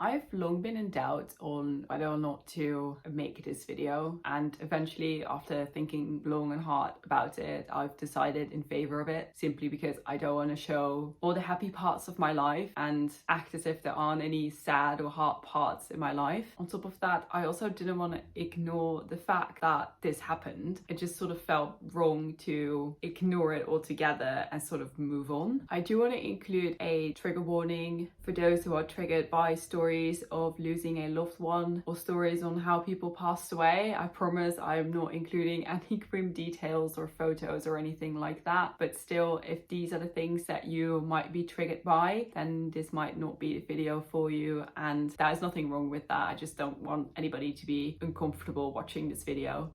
I've long been in doubt on whether or not to make this video, and eventually after thinking long and hard about it, I've decided in favor of it, simply because I don't want to show all the happy parts of my life and act as if there aren't any sad or hard parts in my life. On top of that, I also didn't want to ignore the fact that this happened. It just sort of felt wrong to ignore it altogether and sort of move on. I do want to include a trigger warning for those who are triggered by stories of losing a loved one or stories on how people passed away. I promise I'm not including any grim details or photos or anything like that, but still, if these are the things that you might be triggered by, then this might not be the video for you, and there is nothing wrong with that. I just don't want anybody to be uncomfortable watching this video.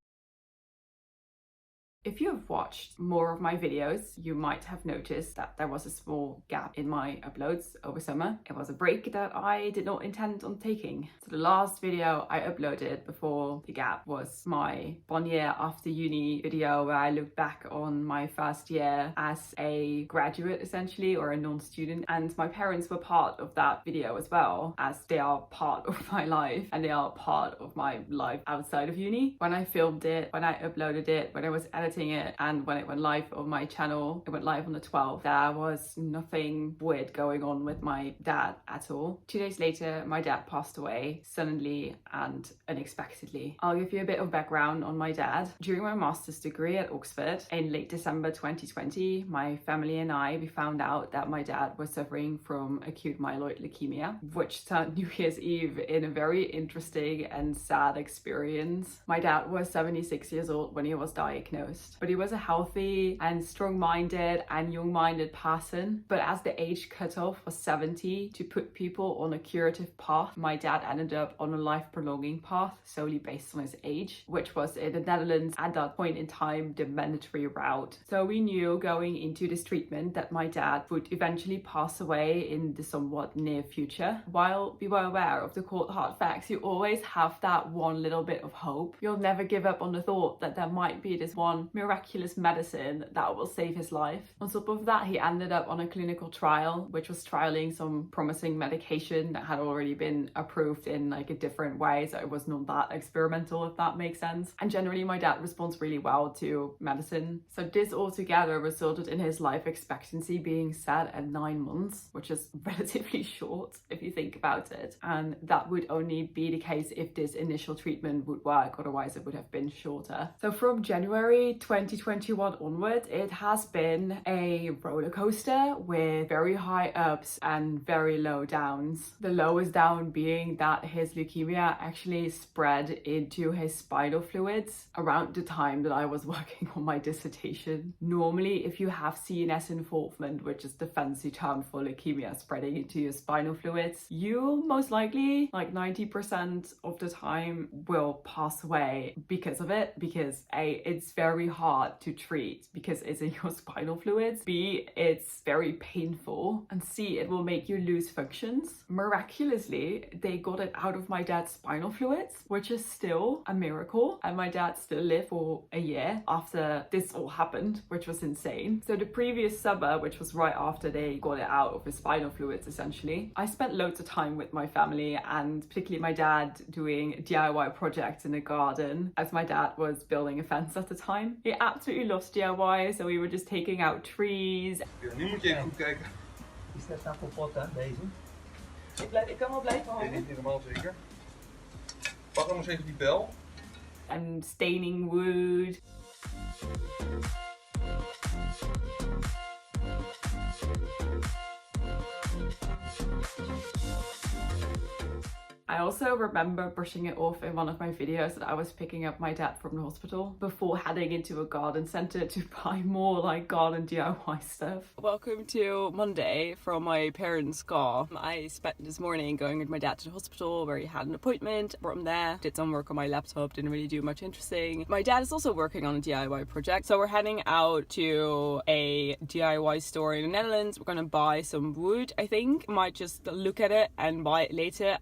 If you have watched more of my videos, you might have noticed that there was a small gap in my uploads over summer. It was a break that I did not intend on taking. So the last video I uploaded before the gap was my 1 year after uni video, where I looked back on my first year as a graduate essentially, or a non-student, and my parents were part of that video as well, as they are part of my life and they are part of my life outside of uni. When I filmed it, when I uploaded it, when I was editing it, and when it went live on my channel, it went live on the 12th, there was nothing weird going on with my dad at all. 2 days later, my dad passed away suddenly and unexpectedly. I'll give you a bit of background on my dad. During my master's degree at Oxford in late December 2020, my family and we found out that my dad was suffering from acute myeloid leukemia, which turned New Year's Eve in a very interesting and sad experience. My dad was 76 years old when he was diagnosed, but he was a healthy and strong-minded and young-minded person. But as the age cutoff was 70 to put people on a curative path, my dad ended up on a life-prolonging path solely based on his age, which was in the Netherlands at that point in time the mandatory route. So we knew going into this treatment that my dad would eventually pass away in the somewhat near future. While we were aware of the cold hard facts, you always have that one little bit of hope. You'll never give up on the thought that there might be this one miraculous medicine that will save his life. On top of that, he ended up on a clinical trial, which was trialing some promising medication that had already been approved in like a different way, so it was not that experimental, if that makes sense. And generally my dad responds really well to medicine. So this all together resulted in his life expectancy being set at 9 months, which is relatively short if you think about it. And that would only be the case if this initial treatment would work, otherwise it would have been shorter. So from January 2021 onward, it has been a roller coaster with very high ups and very low downs. The lowest down being that his leukemia actually spread into his spinal fluids around the time that I was working on my dissertation. Normally, if you have CNS involvement, which is the fancy term for leukemia spreading into your spinal fluids, you most likely, like 90% of the time, will pass away because of it, because A, it's very hard to treat because it's in your spinal fluids, B, it's very painful, and C, it will make you lose functions. Miraculously, they got it out of my dad's spinal fluids, which is still a miracle, and my dad still lived for a year after this all happened, which was insane. So the previous summer, which was right after they got it out of his spinal fluids essentially, I spent loads of time with my family, and particularly my dad, doing DIY projects in the garden, as my dad was building a fence at the time. He absolutely loves DIY, so we were just taking out trees. Nu moet je even goed kijken. Die staat nou kapot hè, deze. Ik kan wel blijven Nee, houden. niet helemaal zeker. Pak nog eens even die bel. And staining wood. I also remember brushing it off in one of my videos that I was picking up my dad from the hospital before heading into a garden center to buy more like garden DIY stuff. Welcome to Monday from my parents' car. I spent this morning going with my dad to the hospital where he had an appointment. From there, did some work on my laptop, didn't really do much interesting. My dad is also working on a DIY project, so we're heading out to a DIY store in the Netherlands. We're gonna buy some wood, I think. Might just look at it and buy it later.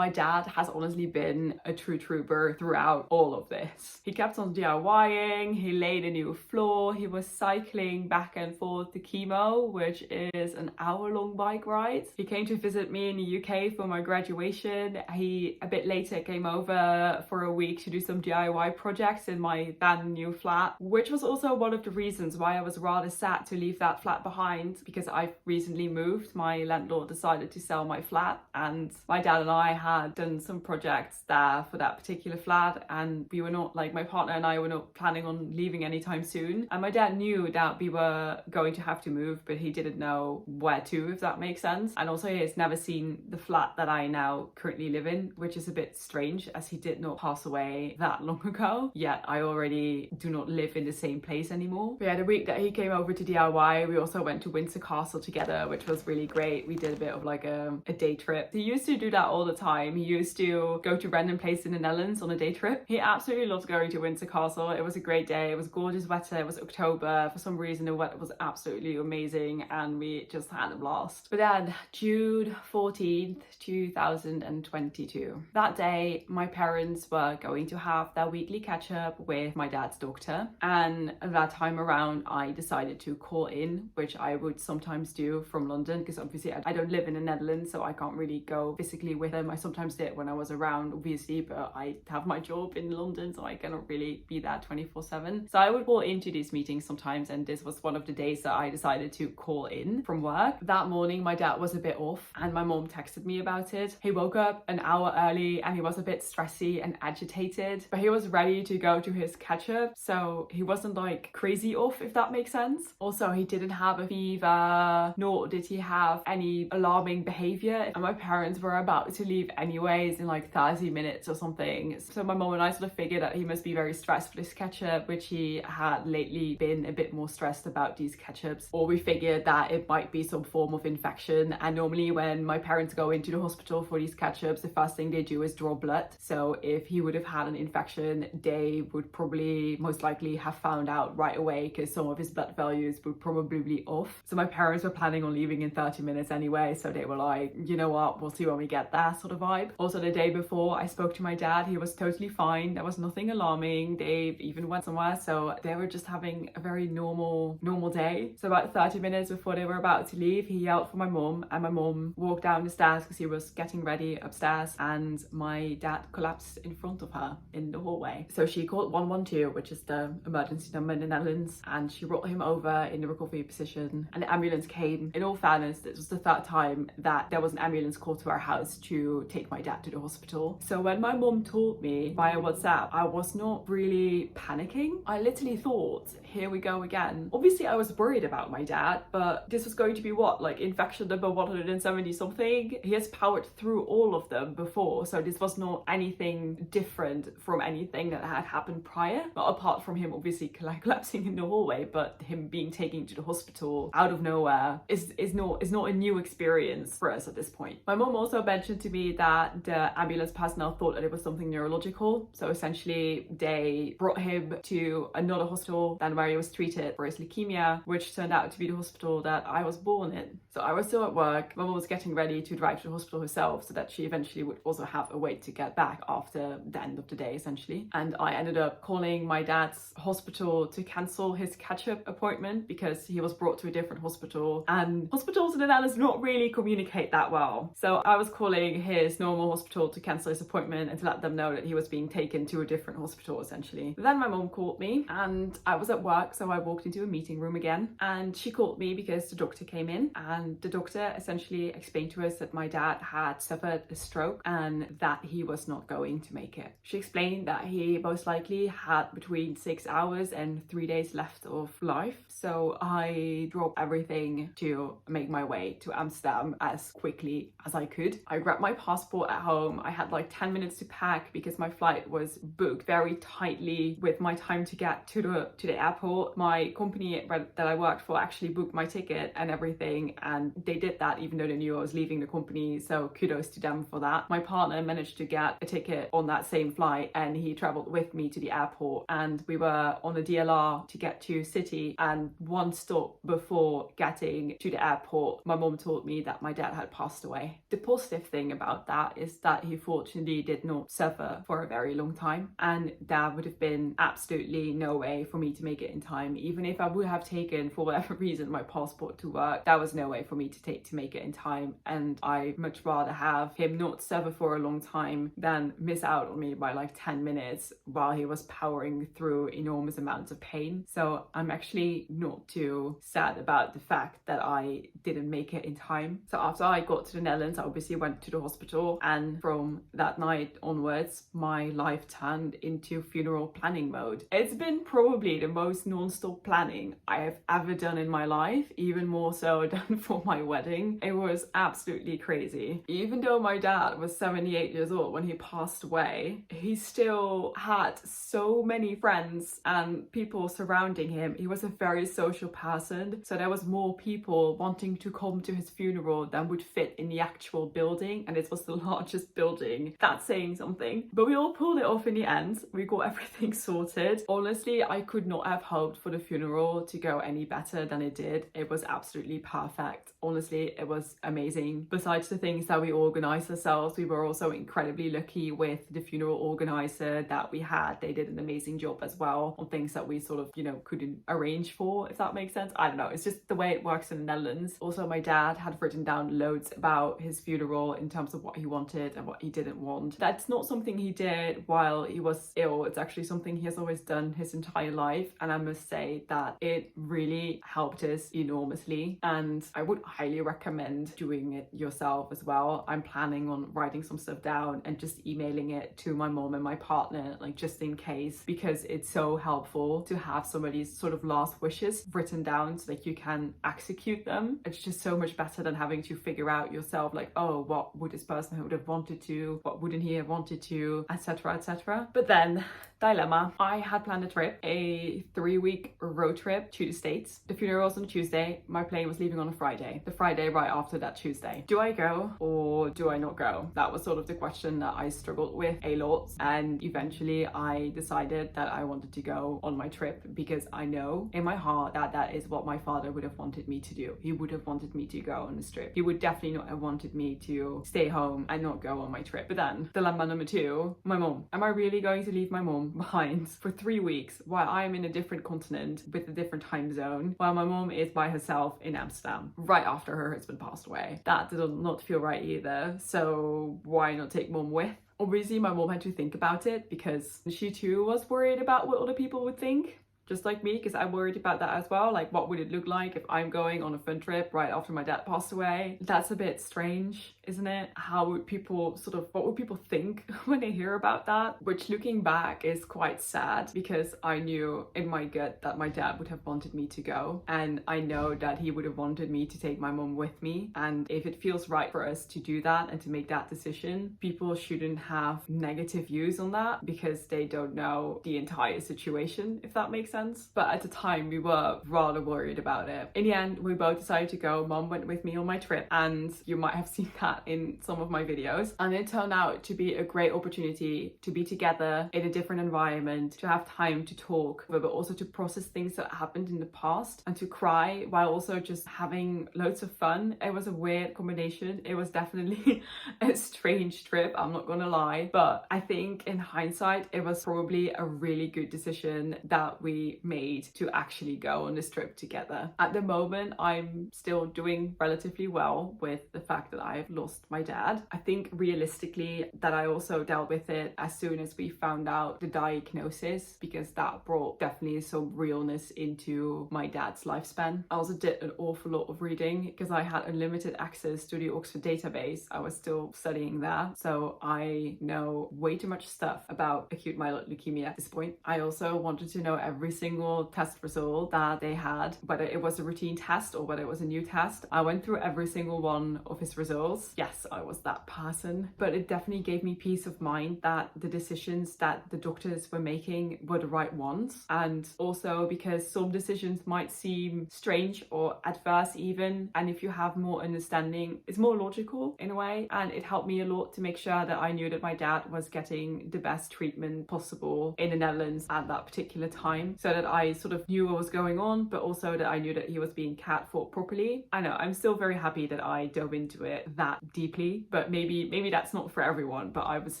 my dad has honestly been a true trooper throughout all of this. He kept on DIYing, he laid a new floor, he was cycling back and forth to chemo, which is an hour-long bike ride. He came to visit me in the UK for my graduation. He a bit later came over for a week to do some DIY projects in my brand new flat, which was also one of the reasons why I was rather sad to leave that flat behind, because I've recently moved. My landlord decided to sell my flat, and my dad and I had done some projects there for that particular flat, and we were not, like, my partner and I were not planning on leaving anytime soon. And my dad knew that we were going to have to move, but he didn't know where to, if that makes sense. And also he has never seen the flat that I now currently live in, which is a bit strange as he did not pass away that long ago, yet I already do not live in the same place anymore. But yeah, the week that he came over to DIY, we also went to Windsor Castle together, which was really great. We did a bit of like a day trip. He used to do that all the time. He used to go to random places in the Netherlands on a day trip. He absolutely loved going to Windsor Castle. It was a great day. It was gorgeous weather. It was October. For some reason, the weather was absolutely amazing and we just had a blast. But then June 14th, 2022. That day, my parents were going to have their weekly catch up with my dad's doctor. And that time around, I decided to call in, which I would sometimes do from London, because obviously I don't live in the Netherlands, so I can't really go physically with him. I sometimes did when I was around, obviously, but I have my job in London, so I cannot really be there 24/7. So I would call into these meetings sometimes, and this was one of the days that I decided to call in from work. That morning, my dad was a bit off, and my mom texted me about it. He woke up an hour early, and he was a bit stressy and agitated, but he was ready to go to his catch-up, so he wasn't like crazy off, if that makes sense. Also, he didn't have a fever, nor did he have any alarming behavior, and my parents were about to leave anyways in like 30 minutes or something. So my mom and I sort of figured that he must be very stressed for this catch-up, which he had lately been a bit more stressed about these catch-ups, or we figured that it might be some form of infection. And normally when my parents go into the hospital for these catch-ups, the first thing they do is draw blood. So if he would have had an infection, they would probably most likely have found out right away, because some of his blood values were probably be off. So my parents were planning on leaving in 30 minutes anyway, so they were like, you know what, we'll see when we get there, sort of vibe. Also, the day before I spoke to my dad, he was totally fine. There was nothing alarming. They even went somewhere, so they were just having a very normal day. So about 30 minutes before they were about to leave, he yelled for my mom, and my mom walked down the stairs because he was getting ready upstairs, and my dad collapsed in front of her in the hallway. So she called 112, which is the emergency number in the Netherlands, and she brought him over in the recovery position, and the ambulance came. In all fairness, this was the third time that there was an ambulance called to our house to take my dad to the hospital. So when my mom told me via WhatsApp, I was not really panicking. I literally thought, here we go again. Obviously I was worried about my dad, but this was going to be what, like infection number 170 something? He has powered through all of them before, so this was not anything different from anything that had happened prior, not apart from him obviously collapsing in the hallway, but him being taken to the hospital out of nowhere is not a new experience for us at this point. My mom also mentioned to me that the ambulance personnel thought that it was something neurological, so essentially they brought him to another hospital than where he was treated for his leukemia, which turned out to be the hospital that I was born in. So I was still at work. My mom was getting ready to drive to the hospital herself so that she eventually would also have a way to get back after the end of the day, essentially. And I ended up calling my dad's hospital to cancel his catch-up appointment because he was brought to a different hospital, and hospitals in the Netherlands not really communicate that well. So I was calling his normal hospital to cancel his appointment and to let them know that he was being taken to a different hospital, essentially. Then my mom called me, and I was at work, so I walked into a meeting room again, and she called me because the doctor came in, and the doctor essentially explained to us that my dad had suffered a stroke and that he was not going to make it. She explained that he most likely had between 6 hours and 3 days left of life. So I dropped everything to make my way to Amsterdam as quickly as I could. I grabbed my passport at home. I had like 10 minutes to pack because my flight was booked very tightly with my time to get to the airport. My company that I worked for actually booked my ticket and everything, and they did that even though they knew I was leaving the company, so kudos to them for that. My partner managed to get a ticket on that same flight, and he traveled with me to the airport, and we were on a DLR to get to City, and one stop before getting to the airport, my mom told me that my dad had passed away. The positive thing about that is that he fortunately did not suffer for a very long time, and there would have been absolutely no way for me to make it in time. Even if I would have taken, for whatever reason, my passport to work, there was no way for me to make it in time, and I much rather have him not suffer for a long time than miss out on me by like 10 minutes while he was powering through enormous amounts of pain. So I'm actually not too sad about the fact that I didn't make it in time. So after I got to the Netherlands, I obviously went to the hospital, and from that night onwards my life turned into funeral planning mode. It's been probably the most non-stop planning I have ever done in my life, even more so than for my wedding. It was absolutely crazy. Even though my dad was 78 years old when he passed away, he still had so many friends and people surrounding him. He was a very social person, so there was more people wanting to come to his funeral than would fit in the actual building, and it was the largest building. That's saying something. But we all pulled it off in the end. We got everything sorted. Honestly, I could not have hoped for the funeral to go any better than it did. It was absolutely perfect. Honestly, it was amazing. Besides the things that we organized ourselves, we were also incredibly lucky with the funeral organizer that we had. They did an amazing job as well on things that we sort of, you know, couldn't arrange for, if that makes sense. I don't know, it's just the way it works in the Netherlands. Also, my dad had written down loads about his funeral in terms of what he wanted and what he didn't want. That's not something he did while he was ill. It's actually something he has always done his entire life, and I must say that it really helped us enormously, and I would highly recommend doing it yourself as well. I'm planning on writing some stuff down and just emailing it to my mom and my partner, like just in case, because it's so helpful to have somebody's sort of last wishes written down so that you can execute them. It's just so much better than having to figure out yourself, like, oh, what would this person would have wanted to, what wouldn't he have wanted to, etc, etc. But then, dilemma. I had planned a trip, a 3-week road trip to the States. The funeral was on Tuesday. My plane was leaving on a Friday. The Friday right after that Tuesday. Do I go or do I not go? That was sort of the question that I struggled with a lot. And eventually I decided that I wanted to go on my trip because I know in my heart that that is what my father would have wanted me to do. He would have wanted me to go on this trip. He would definitely not have wanted me to stay home and not go on my trip. But then, dilemma number 2, my mom. Am I really going to leave my mom behind for 3 weeks while I am in a different continent with a different time zone, while my mom is by herself in Amsterdam right after her husband passed away? That did not feel right either. So why not take mom with? Obviously my mom had to think about it because she too was worried about what other people would think, just like me, because I'm worried about that as well. Like, what would it look like if I'm going on a fun trip right after my dad passed away? That's a bit strange, isn't it? How would people what would people think when they hear about that? Which, looking back, is quite sad, because I knew in my gut that my dad would have wanted me to go, and I know that he would have wanted me to take my mom with me. And if it feels right for us to do that and to make that decision, people shouldn't have negative views on that because they don't know the entire situation, if that makes sense. But at the time we were rather worried about it. In the end, we both decided to go. Mom went with me on my trip, and you might have seen that in some of my videos. And it turned out to be a great opportunity to be together in a different environment, to have time to talk, but also to process things that happened in the past, and to cry while also just having loads of fun. It was a weird combination. It was definitely a strange trip, I'm not gonna lie, but I think in hindsight it was probably a really good decision that we made to actually go on this trip together. At the moment, I'm still doing relatively well with the fact that I've lost my dad. I think realistically that I also dealt with it as soon as we found out the diagnosis, because that brought definitely some realness into my dad's lifespan. I also did an awful lot of reading because I had unlimited access to the Oxford database. I was still studying there, so I know way too much stuff about acute myeloid leukemia at this point. I also wanted to know every single test result that they had, whether it was a routine test or whether it was a new test. I went through every single one of his results. Yes, I was that person, but it definitely gave me peace of mind that the decisions that the doctors were making were the right ones. And also because some decisions might seem strange or adverse even, and if you have more understanding, it's more logical in a way. And it helped me a lot to make sure that I knew that my dad was getting the best treatment possible in the Netherlands at that particular time. so that I sort of knew what was going on, but also that I knew that he was being cared for properly. I know, I'm still very happy that I dove into it that deeply, but maybe that's not for everyone, but I was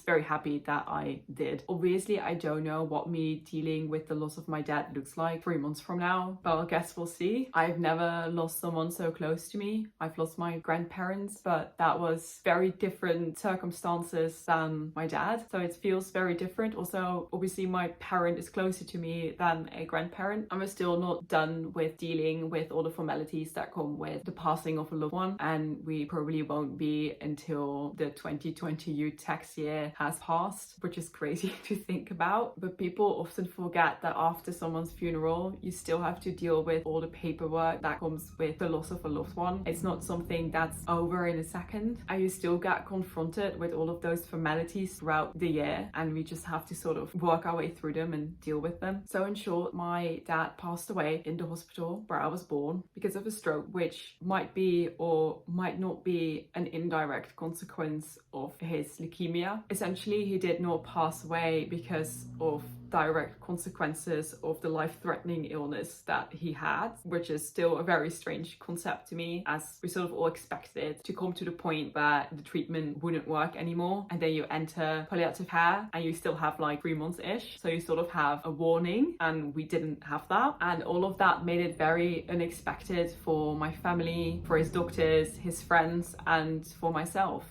very happy that I did. Obviously, I don't know what me dealing with the loss of my dad looks like 3 months from now, but I guess we'll see. I've never lost someone so close to me. I've lost my grandparents, but that was very different circumstances than my dad, so it feels very different. Also, obviously my parent is closer to me than a grandparent. I'm still not done with dealing with all the formalities that come with the passing of a loved one, and we probably won't be until the 2020 youth tax year has passed, which is crazy to think about. But people often forget that after someone's funeral, you still have to deal with all the paperwork that comes with the loss of a loved one. It's not something that's over in a second, and you still get confronted with all of those formalities throughout the year, and we just have to sort of work our way through them and deal with them. So in short, my dad passed away in the hospital where I was born because of a stroke, which might be or might not be an indirect consequence of his leukemia. Essentially, he did not pass away because of direct consequences of the life-threatening illness that he had, which is still a very strange concept to me, as we sort of all expected to come to the point where the treatment wouldn't work anymore, and then you enter palliative care and you still have like 3 months-ish, so you sort of have a warning, and we didn't have that, and all of that made it very unexpected for my family, for his doctors, his friends, and for myself.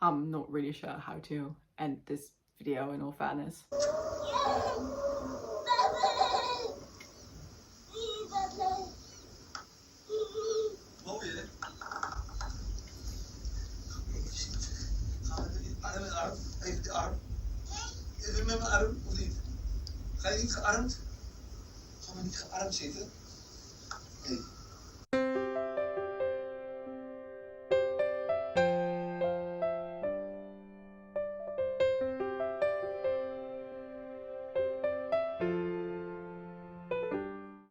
I'm not really sure how to end this video, in all fairness. Mooi hè? Arm en arm, even de arm. Even met mijn arm, of niet? Ga je niet gearmd? Ga maar niet gearmd zitten. Nee.